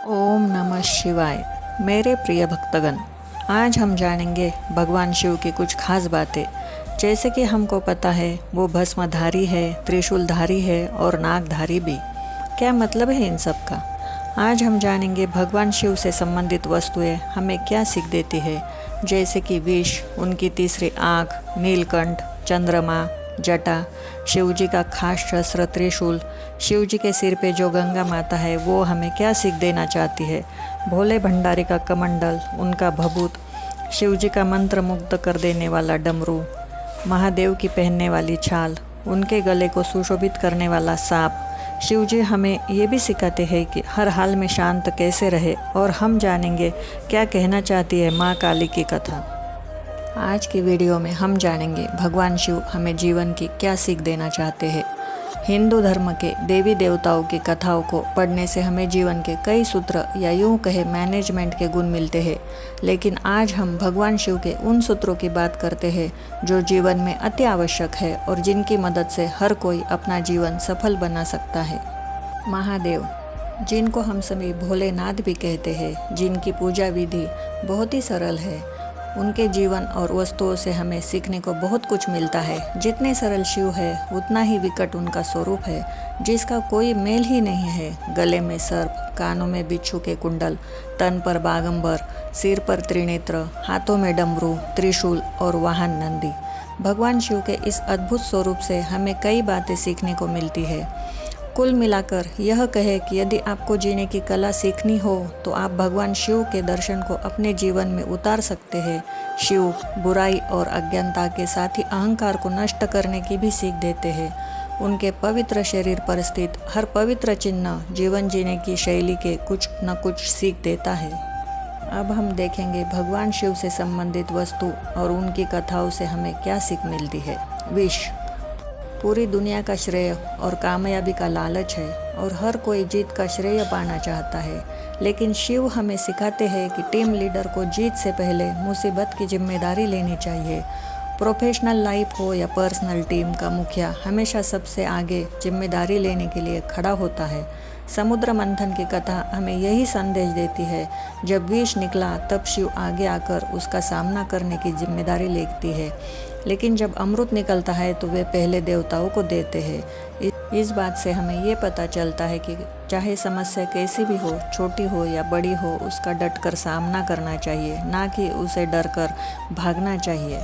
ओम नमः शिवाय। मेरे प्रिय भक्तगण, आज हम जानेंगे भगवान शिव की कुछ खास बातें। जैसे कि हमको पता है वो भस्मधारी है, त्रिशूलधारी है और नागधारी भी। क्या मतलब है इन सब का? आज हम जानेंगे भगवान शिव से संबंधित वस्तुएं हमें क्या सीख देती है। जैसे कि विष, उनकी तीसरी आँख, नीलकंठ, चंद्रमा, जटा, शिवजी का खास शस्त्र त्रिशूल, शिवजी के सिर पे जो गंगा माता है वो हमें क्या सीख देना चाहती है। भोले भंडारी का कमंडल, उनका भभूत, शिवजी का मंत्र मुग्ध कर देने वाला डमरू, महादेव की पहनने वाली छाल, उनके गले को सुशोभित करने वाला सांप। शिवजी हमें ये भी सिखाते हैं कि हर हाल में शांत कैसे रहे। और हम जानेंगे क्या कहना चाहती है माँ काली की कथा। आज की वीडियो में हम जानेंगे भगवान शिव हमें जीवन की क्या सीख देना चाहते हैं। हिंदू धर्म के देवी देवताओं की कथाओं को पढ़ने से हमें जीवन के कई सूत्र या यूं कहे मैनेजमेंट के गुण मिलते हैं। लेकिन आज हम भगवान शिव के उन सूत्रों की बात करते हैं जो जीवन में अति आवश्यक है और जिनकी मदद से हर कोई अपना जीवन सफल बना सकता है। महादेव, जिनको हम सभी भोलेनाथ भी कहते हैं, जिनकी पूजा विधि बहुत ही सरल है, उनके जीवन और वस्तुओं से हमें सीखने को बहुत कुछ मिलता है। जितने सरल शिव है उतना ही विकट उनका स्वरूप है, जिसका कोई मेल ही नहीं है। गले में सर्प, कानों में बिच्छू के कुंडल, तन पर बागंबर, सिर पर त्रिनेत्र, हाथों में डमरू, त्रिशूल और वाहन नंदी। भगवान शिव के इस अद्भुत स्वरूप से हमें कई बातें सीखने को मिलती है। कुल मिलाकर यह कहे कि यदि आपको जीने की कला सीखनी हो तो आप भगवान शिव के दर्शन को अपने जीवन में उतार सकते हैं। शिव बुराई और अज्ञानता के साथ ही अहंकार को नष्ट करने की भी सीख देते हैं। उनके पवित्र शरीर पर स्थित हर पवित्र चिन्ह जीवन जीने की शैली के कुछ न कुछ सीख देता है। अब हम देखेंगे भगवान शिव से संबंधित वस्तु और उनकी कथाओं से हमें क्या सीख मिलती है। विष, पूरी दुनिया का श्रेय और कामयाबी का लालच है और हर कोई जीत का श्रेय पाना चाहता है। लेकिन शिव हमें सिखाते हैं कि टीम लीडर को जीत से पहले मुसीबत की जिम्मेदारी लेनी चाहिए। प्रोफेशनल लाइफ हो या पर्सनल, टीम का मुखिया हमेशा सबसे आगे जिम्मेदारी लेने के लिए खड़ा होता है। समुद्र मंथन की कथा हमें यही संदेश देती है। जब विष निकला तब शिव आगे आकर उसका सामना करने की जिम्मेदारी लेती है, लेकिन जब अमृत निकलता है तो वे पहले देवताओं को देते हैं। इस बात से हमें ये पता चलता है कि चाहे समस्या कैसी भी हो, छोटी हो या बड़ी हो, उसका डटकर सामना करना चाहिए, ना कि उसे डरकर भागना चाहिए।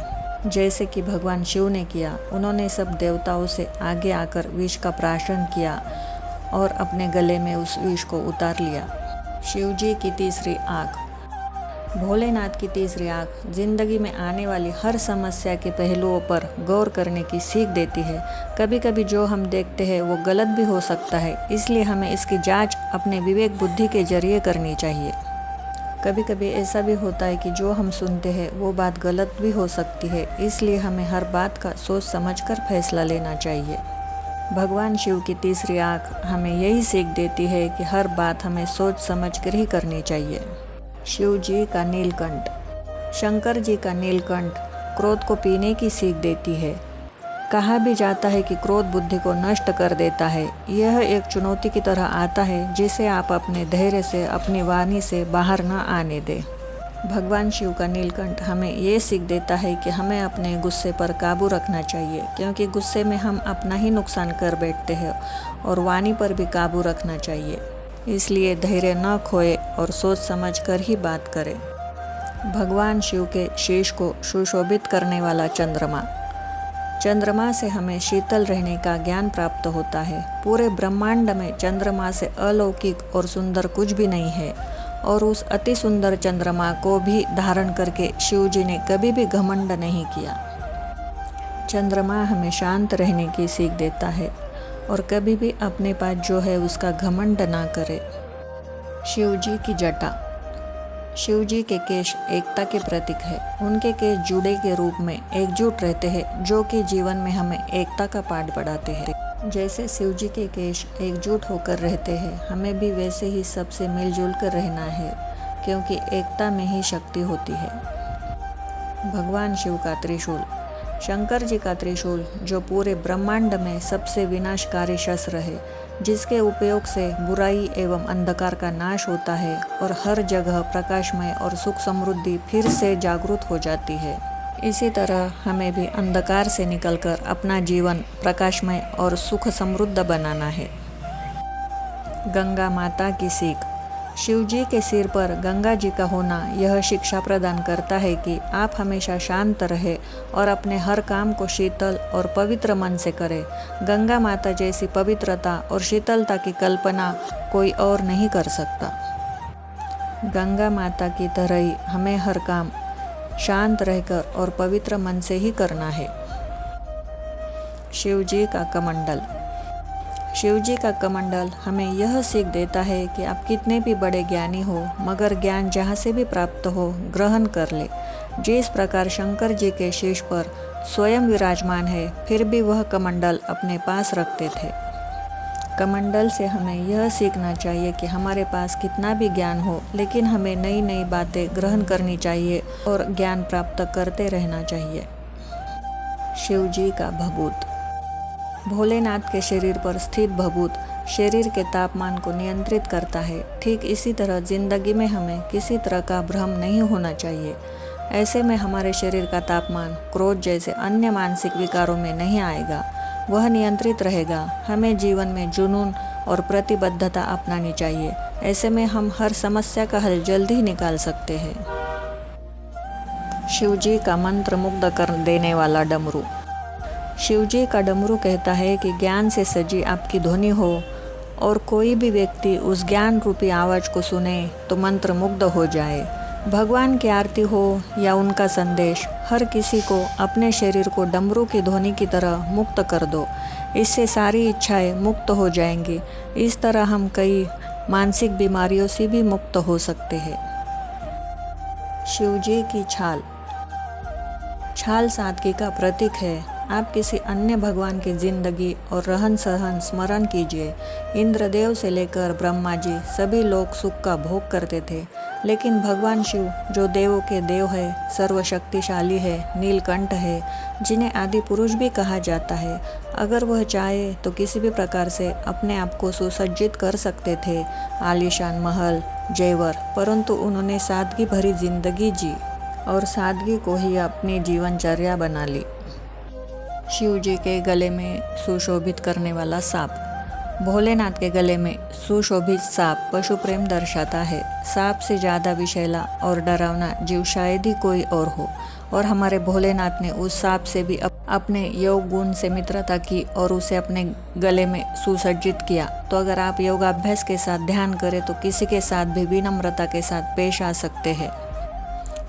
जैसे कि भगवान शिव ने किया, उन्होंने सब देवताओं से आगे आकर विष का प्राशन किया और अपने गले में उस विष को उतार लिया। शिव जी की तीसरी आँख, भोलेनाथ की तीसरी आँख जिंदगी में आने वाली हर समस्या के पहलुओं पर गौर करने की सीख देती है। कभी कभी जो हम देखते हैं वो गलत भी हो सकता है, इसलिए हमें इसकी जांच अपने विवेक बुद्धि के जरिए करनी चाहिए। कभी कभी ऐसा भी होता है कि जो हम सुनते हैं वो बात गलत भी हो सकती है, इसलिए हमें हर बात का सोच समझकर फैसला लेना चाहिए। भगवान शिव की तीसरी आँख हमें यही सीख देती है कि हर बात हमें सोच समझ कर ही करनी चाहिए। शिव जी का नीलकंठ, शंकर जी का नीलकंठ क्रोध को पीने की सीख देती है। कहा भी जाता है कि क्रोध बुद्धि को नष्ट कर देता है। यह एक चुनौती की तरह आता है जिसे आप अपने धैर्य से, अपनी वाणी से बाहर न आने दें। भगवान शिव का नीलकंठ हमें ये सीख देता है कि हमें अपने गुस्से पर काबू रखना चाहिए, क्योंकि गुस्से में हम अपना ही नुकसान कर बैठते हैं, और वाणी पर भी काबू रखना चाहिए। इसलिए धैर्य न खोए और सोच समझ कर ही बात करें। भगवान शिव के शीश को सुशोभित करने वाला चंद्रमा, चंद्रमा से हमें शीतल रहने का ज्ञान प्राप्त होता है। पूरे ब्रह्मांड में चंद्रमा से अलौकिक और सुंदर कुछ भी नहीं है, और उस अति सुंदर चंद्रमा को भी धारण करके शिव जी ने कभी भी घमंड नहीं किया। चंद्रमा हमें शांत रहने की सीख देता है और कभी भी अपने पास जो है उसका घमंड ना करे। शिव जी की जटा, शिव जी के केश एकता के प्रतीक है। उनके केश जुड़े के रूप में एकजुट रहते हैं, जो कि जीवन में हमें एकता का पाठ पढ़ाते हैं। जैसे शिव जी के केश एकजुट होकर रहते हैं, हमें भी वैसे ही सबसे मिलजुल कर रहना है, क्योंकि एकता में ही शक्ति होती है। भगवान शिव का त्रिशूल, शंकर जी का त्रिशूल जो पूरे ब्रह्मांड में सबसे विनाशकारी शस्त्र है। जिसके उपयोग से बुराई एवं अंधकार का नाश होता है और हर जगह प्रकाशमय और सुख समृद्धि फिर से जागृत हो जाती है। इसी तरह हमें भी अंधकार से निकलकर अपना जीवन प्रकाशमय और सुख समृद्ध बनाना है। गंगा माता की सीख। शिव जी के सिर पर गंगा जी का होना यह शिक्षा प्रदान करता है कि आप हमेशा शांत रहे और अपने हर काम को शीतल और पवित्र मन से करें। गंगा माता जैसी पवित्रता और शीतलता की कल्पना कोई और नहीं कर सकता। गंगा माता की तरह ही हमें हर काम शांत रहकर और पवित्र मन से ही करना है। शिव जी का कमंडल। शिव जी का कमंडल हमें यह सीख देता है कि आप कितने भी बड़े ज्ञानी हो, मगर ज्ञान जहाँ से भी प्राप्त हो ग्रहण कर ले। जिस प्रकार शंकर जी के शीश पर स्वयं विराजमान है, फिर भी वह कमंडल अपने पास रखते थे। कमंडल से हमें यह सीखना चाहिए कि हमारे पास कितना भी ज्ञान हो, लेकिन हमें नई नई बातें ग्रहण करनी चाहिए और ज्ञान प्राप्त करते रहना चाहिए। शिव जी का भभूत। भोलेनाथ के शरीर पर स्थित भभूत शरीर के तापमान को नियंत्रित करता है। ठीक इसी तरह जिंदगी में हमें किसी तरह का भ्रम नहीं होना चाहिए। ऐसे में हमारे शरीर का तापमान क्रोध जैसे अन्य मानसिक विकारों में नहीं आएगा, वह नियंत्रित रहेगा। हमें जीवन में जुनून और प्रतिबद्धता अपनानी चाहिए। ऐसे में हम हर समस्या का हल जल्द ही निकाल सकते हैं। शिव जी का मंत्र मुग्ध कर देने वाला डमरू। शिव जी का डमरू कहता है कि ज्ञान से सजी आपकी ध्वनि हो और कोई भी व्यक्ति उस ज्ञान रूपी आवाज़ को सुने तो मंत्र मुग्ध हो जाए। भगवान की आरती हो या उनका संदेश, हर किसी को अपने शरीर को डमरू की ध्वनि की तरह मुक्त कर दो। इससे सारी इच्छाएं मुक्त हो जाएंगी। इस तरह हम कई मानसिक बीमारियों से भी मुक्त हो सकते हैं। शिव जी की छाल। छाल सादगी का प्रतीक है। आप किसी अन्य भगवान की जिंदगी और रहन सहन स्मरण कीजिए। इंद्रदेव से लेकर ब्रह्मा जी सभी लोग सुख का भोग करते थे, लेकिन भगवान शिव जो देवों के देव है, सर्वशक्तिशाली है, नीलकंठ है, जिन्हें आदि पुरुष भी कहा जाता है, अगर वह चाहे तो किसी भी प्रकार से अपने आप को सुसज्जित कर सकते थे, आलीशान महल, जेवर, परंतु उन्होंने सादगी भरी जिंदगी जी और सादगी को ही अपनी जीवनचर्या बना ली। शिव जी के गले में सुशोभित करने वाला सांप। भोलेनाथ के गले में सुशोभित सांप पशु प्रेम दर्शाता है। सांप से ज़्यादा विषैला और डरावना जीव शायद ही कोई और हो, और हमारे भोलेनाथ ने उस सांप से भी अपने योग गुण से मित्रता की और उसे अपने गले में सुसज्जित किया। तो अगर आप योगाभ्यास के साथ ध्यान करें तो किसी के साथ भी विनम्रता के साथ पेश आ सकते हैं।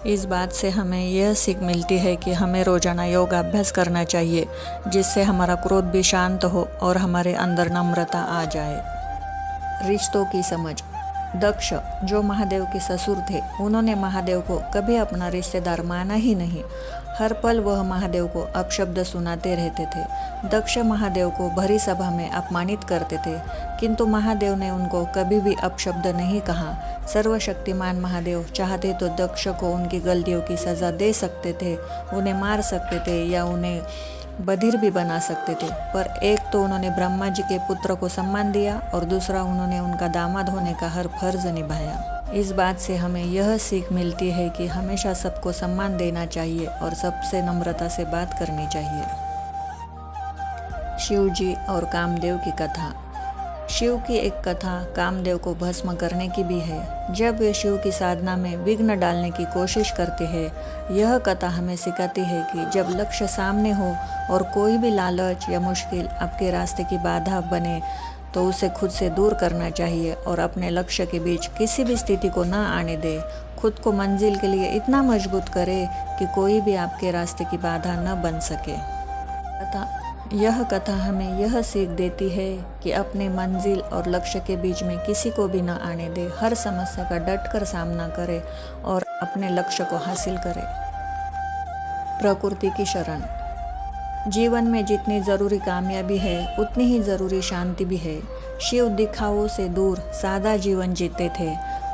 इस बात से हमें यह सीख मिलती है कि हमें रोजाना योगाभ्यास करना चाहिए, जिससे हमारा क्रोध भी शांत हो और हमारे अंदर नम्रता आ जाए। रिश्तों की समझ। दक्ष जो महादेव के ससुर थे, उन्होंने महादेव को कभी अपना रिश्तेदार माना ही नहीं। हर पल वह महादेव को अपशब्द सुनाते रहते थे। दक्ष महादेव को भरी सभा में अपमानित करते थे, किंतु महादेव ने उनको कभी भी अपशब्द नहीं कहा। सर्वशक्तिमान महादेव चाहते तो दक्ष को उनकी गलतियों की सज़ा दे सकते थे, उन्हें मार सकते थे या उन्हें बधिर भी बना सकते थे, पर एक तो उन्होंने ब्रह्मा जी के पुत्र को सम्मान दिया और दूसरा उन्होंने उनका दामाद होने का हर फर्ज निभाया। इस बात से हमें यह सीख मिलती है कि हमेशा सबको सम्मान देना चाहिए और सबसे नम्रता से बात करनी चाहिए। शिव जी और कामदेव की कथा। शिव की एक कथा कामदेव को भस्म करने की भी है। जब वे शिव की साधना में विघ्न डालने की कोशिश करते हैं, यह कथा हमें सिखाती है कि जब लक्ष्य सामने हो और कोई भी लालच या मुश्किल आपके रास्ते की बाधा बने तो उसे खुद से दूर करना चाहिए और अपने लक्ष्य के बीच किसी भी स्थिति को न आने दे। खुद को मंजिल के लिए इतना मजबूत करें कि कोई भी आपके रास्ते की बाधा न बन सके। यह कथा हमें यह सीख देती है कि अपने मंजिल और लक्ष्य के बीच में किसी को भी न आने दे। हर समस्या का डटकर सामना करें और अपने लक्ष्य को हासिल करें। प्रकृति की शरण। जीवन में जितनी ज़रूरी कामयाबी है, उतनी ही ज़रूरी शांति भी है। शिव दिखावों से दूर सादा जीवन जीते थे।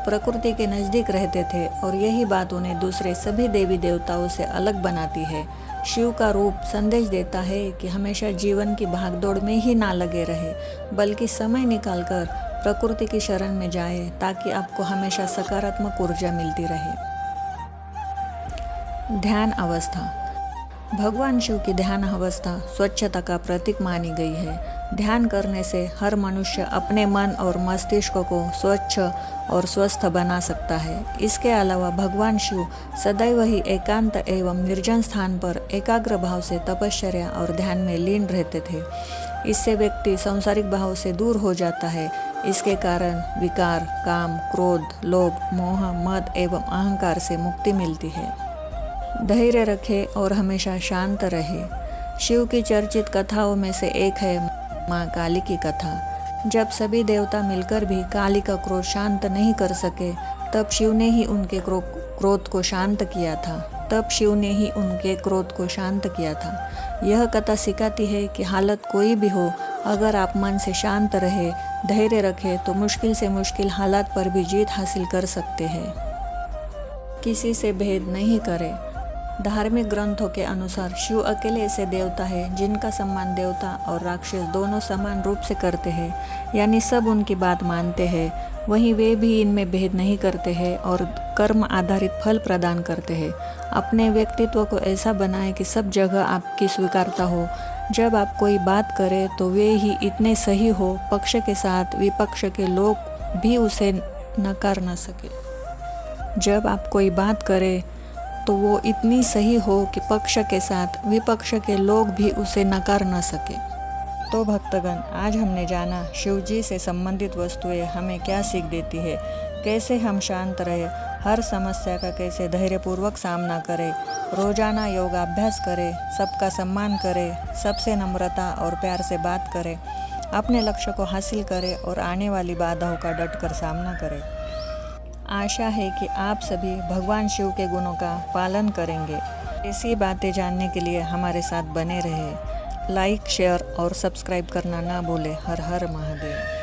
प्रकृति के नज़दीक रहते थे और यही बात उन्हें दूसरे सभी देवी देवताओं से अलग बनाती है। शिव का रूप संदेश देता है कि हमेशा जीवन की भागदौड़ में ही ना लगे रहे, बल्कि समय निकालकर प्रकृति की शरण में जाए ताकि आपको हमेशा सकारात्मक ऊर्जा मिलती रहे। ध्यान अवस्था। भगवान शिव की ध्यान अवस्था स्वच्छता का प्रतीक मानी गई है। ध्यान करने से हर मनुष्य अपने मन और मस्तिष्क को स्वच्छ और स्वस्थ बना सकता है। इसके अलावा भगवान शिव सदैव ही एकांत एवं निर्जन स्थान पर एकाग्र भाव से तपश्चर्या और ध्यान में लीन रहते थे। इससे व्यक्ति सांसारिक भाव से दूर हो जाता है। इसके कारण विकार, काम, क्रोध, लोभ, मोह, मद एवं अहंकार से मुक्ति मिलती है। धैर्य रखे और हमेशा शांत रहे। शिव की चर्चित कथाओं में से एक है माँ काली की कथा। जब सभी देवता मिलकर भी काली का क्रोध शांत नहीं कर सके, तब शिव ने ही उनके क्रोध को शांत किया था। यह कथा सिखाती है कि हालत कोई भी हो, अगर आप मन से शांत रहे, धैर्य रखें तो मुश्किल से मुश्किल हालात पर भी जीत हासिल कर सकते हैं। किसी से भेद नहीं करें। धार्मिक ग्रंथों के अनुसार शिव अकेले ऐसे देवता है जिनका सम्मान देवता और राक्षस दोनों समान रूप से करते हैं, यानी सब उनकी बात मानते हैं। वहीं वे भी इनमें भेद नहीं करते हैं और कर्म आधारित फल प्रदान करते हैं। अपने व्यक्तित्व को ऐसा बनाएं कि सब जगह आपकी स्वीकारता हो। जब आप कोई बात करें तो वे ही इतने सही हो, पक्ष के साथ विपक्ष के लोग भी उसे नकार न सके। जब आप कोई बात करें तो वो इतनी सही हो कि पक्ष के साथ विपक्ष के लोग भी उसे नकार न सके। तो भक्तगण, आज हमने जाना शिव जी से संबंधित वस्तुएं हमें क्या सीख देती है, कैसे हम शांत रहे, हर समस्या का कैसे धैर्यपूर्वक सामना करें, रोजाना योगाभ्यास करें, सबका सम्मान करें, सबसे नम्रता और प्यार से बात करें, अपने लक्ष्य को हासिल करें और आने वाली बाधाओं का डटकर सामना करें। आशा है कि आप सभी भगवान शिव के गुणों का पालन करेंगे। ऐसी बातें जानने के लिए हमारे साथ बने रहें। लाइक, शेयर और सब्सक्राइब करना ना भूलें। हर हर महादेव।